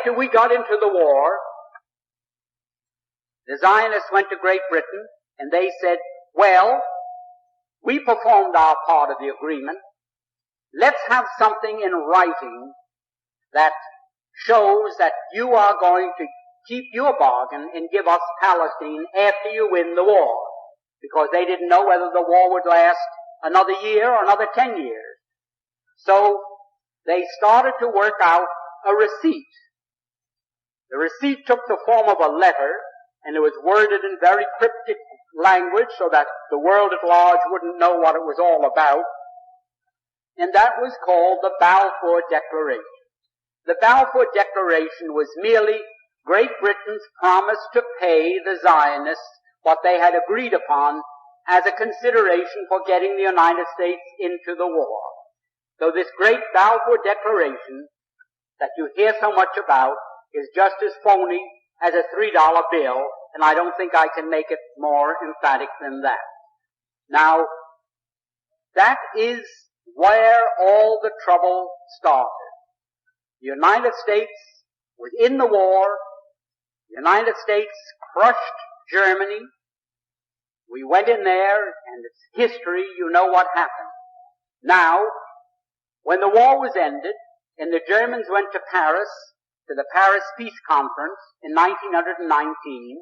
after we got into the war, the Zionists went to Great Britain and they said, well, we performed our part of the agreement. Let's have something in writing that shows that you are going to keep your bargain and give us Palestine after you win the war. Because they didn't know whether the war would last another year or another 10 years. So they started to work out a receipt. The receipt took the form of a letter, and it was worded in very cryptic language so that the world at large wouldn't know what it was all about. And that was called the Balfour Declaration. The Balfour Declaration was merely Great Britain's promise to pay the Zionists what they had agreed upon as a consideration for getting the United States into the war. So this great Balfour Declaration that you hear so much about is just as phony as a $3 bill, and I don't think I can make it more emphatic than that. Now, that is where all the trouble started. The United States was in the war. The United States crushed Germany. We went in there, and it's history, you know what happened. Now, when the war was ended, and the Germans went to Paris, to the Paris Peace Conference in 1919,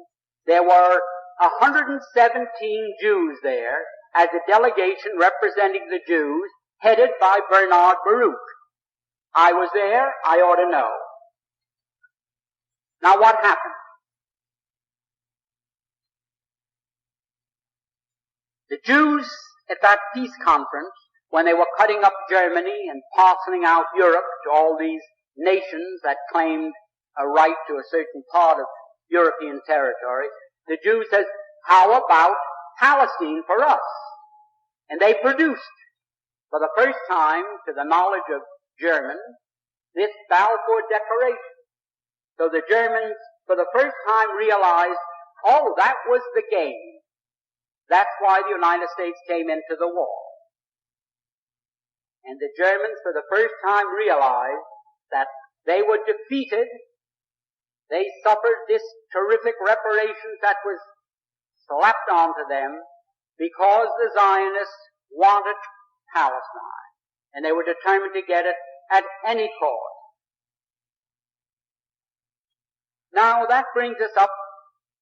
there were 117 Jews there as a delegation representing the Jews, headed by Bernard Baruch. I was there, I ought to know. Now what happened? The Jews at that peace conference, when they were cutting up Germany and parceling out Europe to all these nations that claimed a right to a certain part of European territory, the Jews said, how about Palestine for us? And they produced, for the first time, to the knowledge of Germans, this Balfour Declaration. So the Germans, for the first time, realized, oh, that was the game. That's why the United States came into the war. And the Germans, for the first time, realized that they were defeated. They suffered this terrific reparations that was slapped onto them because the Zionists wanted Palestine. And they were determined to get it at any cost. Now that brings us up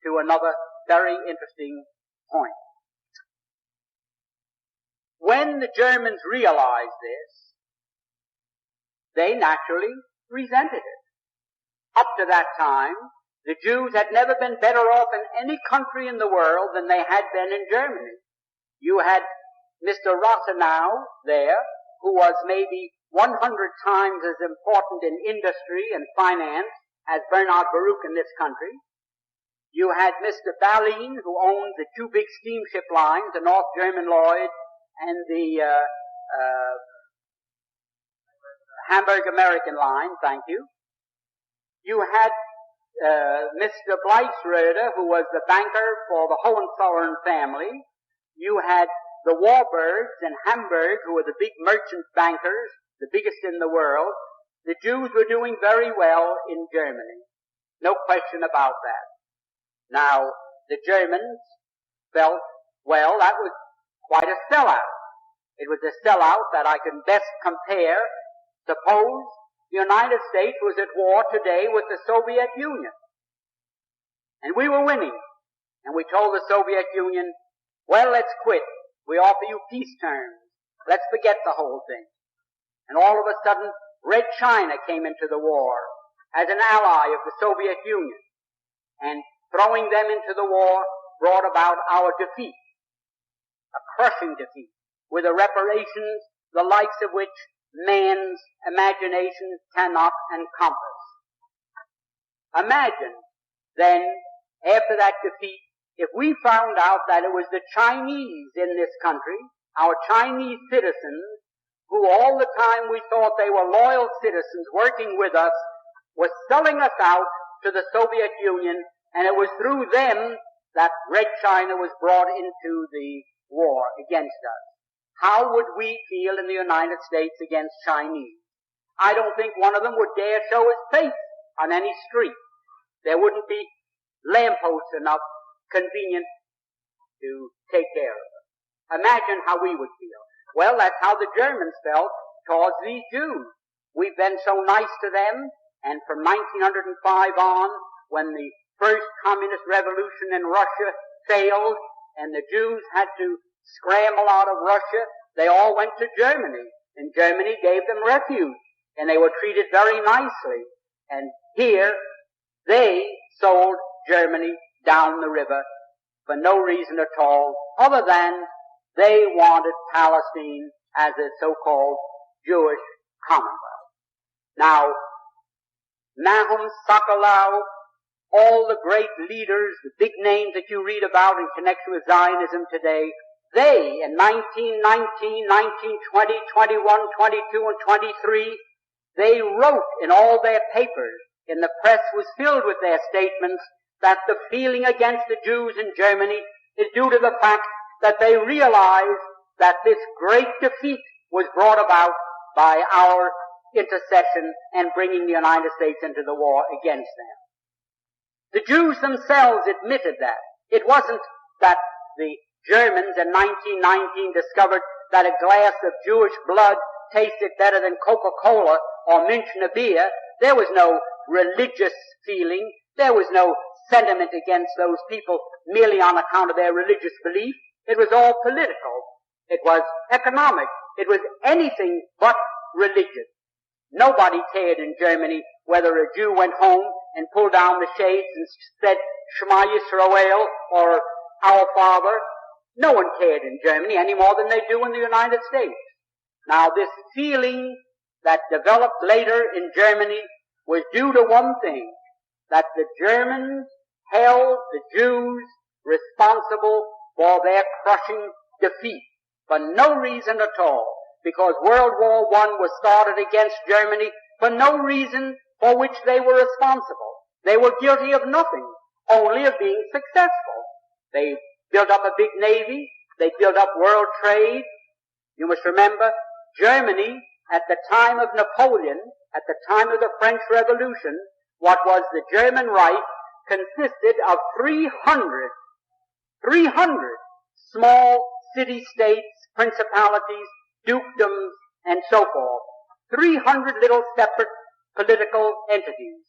to another very interesting point. When the Germans realized this, they naturally resented it. Up to that time, the Jews had never been better off in any country in the world than they had been in Germany. You had Mr. Rathenau there, who was maybe 100 times as important in industry and finance as Bernard Baruch in this country. You had Mr. Ballin, who owned the two big steamship lines, the North German Lloyd and the Hamburg American line, thank you. You had Mr. Bleichschroeder, who was the banker for the Hohenzollern family. You had the Warburgs in Hamburg, who were the big merchant bankers, the biggest in the world. The Jews were doing very well in Germany. No question about that. Now, the Germans felt, well, that was quite a sellout. It was a sellout that I can best compare. Suppose the United States was at war today with the Soviet Union. And we were winning. And we told the Soviet Union, well, let's quit. We offer you peace terms. Let's forget the whole thing. And all of a sudden, Red China came into the war as an ally of the Soviet Union. And throwing them into the war brought about our defeat. A crushing defeat, with a reparations the likes of which man's imagination cannot encompass. Imagine, then, after that defeat, if we found out that it was the Chinese in this country, our Chinese citizens, who all the time we thought they were loyal citizens working with us, were selling us out to the Soviet Union, and it was through them that Red China was brought into the war against us. How would we feel in the United States against Chinese? I don't think one of them would dare show his face on any street. There wouldn't be lampposts enough convenient to take care of them. Imagine how we would feel. Well, that's how the Germans felt towards these Jews. We've been so nice to them, and from 1905 on, when the first communist revolution in Russia failed, and the Jews had to scramble out of Russia, they all went to Germany, and Germany gave them refuge, and they were treated very nicely. And here, they sold Germany down the river for no reason at all, other than they wanted Palestine as a so-called Jewish commonwealth. Now, Nahum, Sokolow, all the great leaders, the big names that you read about in connection with Zionism today, they, in 1919, 1920, 21, 22, and 23, they wrote in all their papers, and the press was filled with their statements, that the feeling against the Jews in Germany is due to the fact that they realized that this great defeat was brought about by our intercession and bringing the United States into the war against them. The Jews themselves admitted that. It wasn't that the Germans in 1919 discovered that a glass of Jewish blood tasted better than Coca-Cola or Münchner beer. There was no religious feeling. There was no sentiment against those people merely on account of their religious belief. It was all political. It was economic. It was anything but religious. Nobody cared in Germany whether a Jew went home and pulled down the shades and said Shema Yisrael or Our Father. No one cared in Germany any more than they do in the United States. Now, this feeling that developed later in Germany was due to one thing, that the Germans held the Jews responsible for their crushing defeat for no reason at all, because World War I was started against Germany for no reason for which they were responsible. They were guilty of nothing, only of being successful. They built up a big navy. They built up world trade. You must remember, Germany, at the time of Napoleon, at the time of the French Revolution, what was the German Reich consisted of 300 small city-states, principalities, dukedoms, and so forth. 300 little separate political entities.